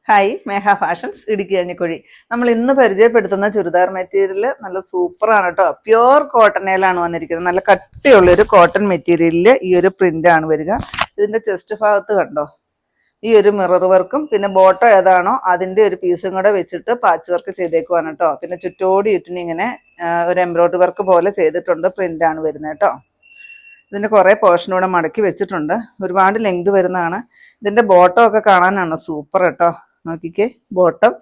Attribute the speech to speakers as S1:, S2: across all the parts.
S1: Hi മേഘ fashions Idukki Kanjikuzhi. നമ്മൾ ഇന്ന് പരിചയപ്പെടുത്തുന്ന ചുരിദാർ മെറ്റീരിയൽ നല്ല സൂപ്പറാണ് കേട്ടോ. പ്യുവർ കോട്ടണിലാണ് വന്നിരിക്കുന്നത്. നല്ല കട്ടിയുള്ളൊരു കോട്ടൺ മെറ്റീരിയലിൽ ഈ ഒരു പ്രിന്റ് ആണ് വരിക. ഇതിന്റെ ചെസ്റ്റ് ഭാഗത്ത് കണ്ടോ, ഈ ഒരു മിറർ വർക്കും പിന്നെ ബോട്ടം ഏതാണോ അതിന്റെ ഒരു പീസും കൂടെ വെച്ചിട്ട് പാച്ച് വർക്ക് ചെയ്തേക്കുവാണ് കേട്ടോ. പിന്നെ ചുറ്റോടി ചുറ്റിന് ഇങ്ങനെ ഒരു എംബ്രോയിഡറി വർക്ക് പോലെ ചെയ്തിട്ടുണ്ട്. പ്രിന്റ് ആണ് വരുന്നത് കേട്ടോ. ഇതിന്റെ കുറെ പോർഷൻ കൂടെ മടക്കി വെച്ചിട്ടുണ്ട്. ഒരുപാട് ലെങ്ത് വരുന്നതാണ്. ഇതിന്റെ ബോട്ടം ഒക്കെ കാണാനാണ് സൂപ്പർ കേട്ടോ. നോക്കിക്കേ, ബോട്ടം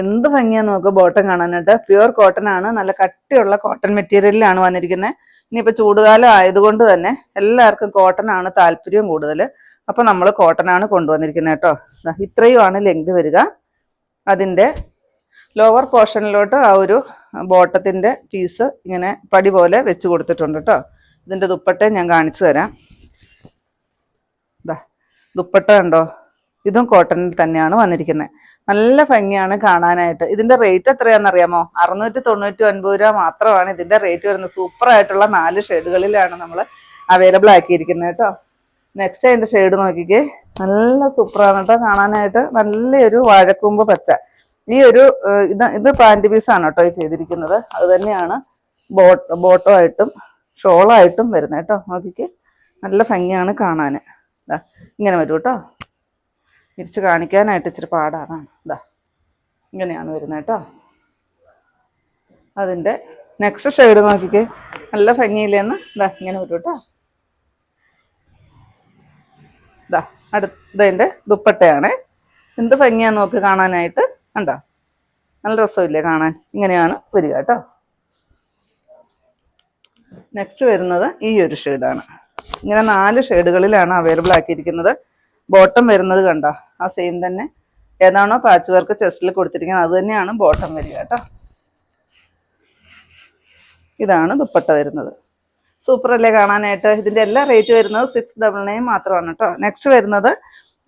S1: എന്ത് ഭംഗിയാന്ന് നോക്കുക ബോട്ടം കാണാനായിട്ട്. പ്യുവർ കോട്ടൺ ആണ്, നല്ല കട്ടിയുള്ള കോട്ടൺ മെറ്റീരിയലിലാണ് വന്നിരിക്കുന്നത്. ഇനിയിപ്പോൾ ചൂടുകാലം ആയതുകൊണ്ട് തന്നെ എല്ലാവർക്കും കോട്ടൺ ആണ് താല്പര്യം കൂടുതൽ. അപ്പോൾ നമ്മൾ കോട്ടൺ ആണ് കൊണ്ടുവന്നിരിക്കുന്നത് കേട്ടോ. ഇത്രയുമാണ് ലെങ്ത് വരിക. അതിൻ്റെ ലോവർ പോർഷനിലോട്ട് ആ ഒരു ബോട്ടത്തിൻ്റെ പീസ് ഇങ്ങനെ പടി പോലെ വെച്ച് കൊടുത്തിട്ടുണ്ട് കേട്ടോ. ഇതിൻ്റെ ദുപ്പട്ട ഞാൻ കാണിച്ചു തരാം. ദുപ്പട്ട കണ്ടോ, ഇതും കോട്ടണിൽ തന്നെയാണ് വന്നിരിക്കുന്നത്. നല്ല ഭംഗിയാണ് കാണാനായിട്ട്. ഇതിന്റെ റേറ്റ് എത്രയാണെന്നറിയാമോ? 699 രൂപ മാത്രമാണ് ഇതിന്റെ റേറ്റ് വരുന്നത്. സൂപ്പർ ആയിട്ടുള്ള 4 ഷെയ്ഡുകളിലാണ് നമ്മൾ അവൈലബിൾ ആക്കിയിരിക്കുന്നത് കേട്ടോ. നെക്സ്റ്റ് അതിന്റെ ഷെയ്ഡ് നോക്കിക്കേ, നല്ല സൂപ്പറാണ് കേട്ടോ കാണാനായിട്ട്. നല്ലൊരു വാഴക്കൂമ്പ് പച്ച. ഈ ഒരു ഇത് പാൻറ് പീസാണ് കേട്ടോ ഈ ചെയ്തിരിക്കുന്നത്. അത് തന്നെയാണ് ബോട്ടോ ആയിട്ടും ഷോളായിട്ടും വരുന്നത് കേട്ടോ. നോക്കിക്കേ, നല്ല ഭംഗിയാണ് കാണാൻ. ഇങ്ങനെ വരും കേട്ടോ. തിരിച്ച് കാണിക്കാനായിട്ട് ഇച്ചിരി പാടാണ്. ഇങ്ങനെയാണ് വരുന്നത് കേട്ടോ. അതിൻ്റെ നെക്സ്റ്റ് ഷെയ്ഡ് നോക്കിക്കേ, നല്ല ഭംഗിയില്ലെന്ന്. ഇങ്ങനെ വരും കേട്ടോ. അടുത്തതിൻ്റെ ദുപ്പട്ടയാണ്. എന്ത് ഭംഗിയാന്ന് നോക്ക് കാണാനായിട്ട്. കണ്ടോ, നല്ല രസമില്ലേ കാണാൻ. ഇങ്ങനെയാണ് വരിക കേട്ടോ. നെക്സ്റ്റ് വരുന്നത് ഈ ഒരു ഷെയ്ഡാണ്. ഇങ്ങനെ 4 ഷെയ്ഡുകളിലാണ് അവൈലബിൾ ആക്കിയിരിക്കുന്നത്. ബോട്ടം വരുന്നത് കണ്ടോ, ആ സെയിം തന്നെ ഏതാണോ പാച്ച് വർക്ക് ചെസ്റ്റിൽ കൊടുത്തിരിക്കുന്നത് അത് തന്നെയാണ് ബോട്ടം വരിക കേട്ടോ. ഇതാണ് ദുപ്പട്ട വരുന്നത്. സൂപ്പർ അല്ലേ കാണാനായിട്ട്. ഇതിൻ്റെ എല്ലാ റേറ്റ് വരുന്നത് 699 മാത്രമാണ് കേട്ടോ. നെക്സ്റ്റ് വരുന്നത്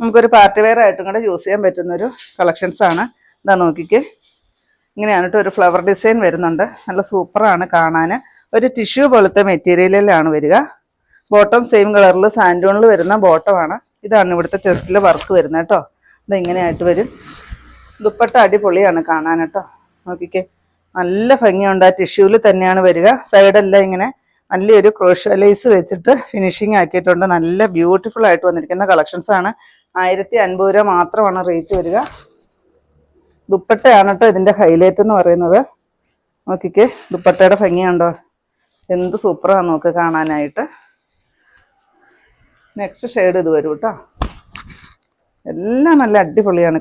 S1: നമുക്കൊരു പാർട്ടി വെയർ ആയിട്ടും കൂടെ യൂസ് ചെയ്യാൻ പറ്റുന്നൊരു കളക്ഷൻസ് ആണ്. ഇതാ നോക്കിക്ക്, ഇങ്ങനെയാണ് കേട്ടോ. ഒരു ഫ്ലവർ ഡിസൈൻ വരുന്നുണ്ട്. നല്ല സൂപ്പറാണ് കാണാൻ. ഒരു ടിഷ്യൂ പോലത്തെ മെറ്റീരിയലിലാണ് വരിക. ബോട്ടം സെയിം കളറിൽ സാൻഡോണിൽ വരുന്ന ബോട്ടമാണ്. ഇതാണ് ഇവിടുത്തെ ചെസ്റ്റിൽ വർക്ക് വരുന്നത് കേട്ടോ. ഇതെങ്ങനെയായിട്ട് വരും. ദുപ്പട്ട അടിപൊളിയാണ് കാണാൻ കേട്ടോ. നോക്കിക്കേ, നല്ല ഭംഗിയുണ്ട്. ആ ടിഷ്യൂവിൽ തന്നെയാണ് വരിക. സൈഡെല്ലാം ഇങ്ങനെ നല്ലൊരു ക്രോഷ്യോ ലേസ് വെച്ചിട്ട് ഫിനിഷിങ് ആക്കിയിട്ടുണ്ട്. നല്ല ബ്യൂട്ടിഫുൾ ആയിട്ട് വന്നിരിക്കുന്ന കളക്ഷൻസ് ആണ്. 1050 രൂപ മാത്രമാണ് റേറ്റ് വരിക. ദുപ്പട്ടയാണ് കേട്ടോ ഇതിൻ്റെ ഹൈലൈറ്റ് എന്ന് പറയുന്നത്. നോക്കിക്കേ, ദുപ്പട്ടയുടെ ഭംഗിയുണ്ടോ, എന്ത് സൂപ്പറാണ് നോക്ക് കാണാനായിട്ട്. നെക്സ്റ്റ് ഷെയ്ഡ് ഇത് വരും കേട്ടോ. എല്ലാം നല്ല അടിപൊളിയാണ്.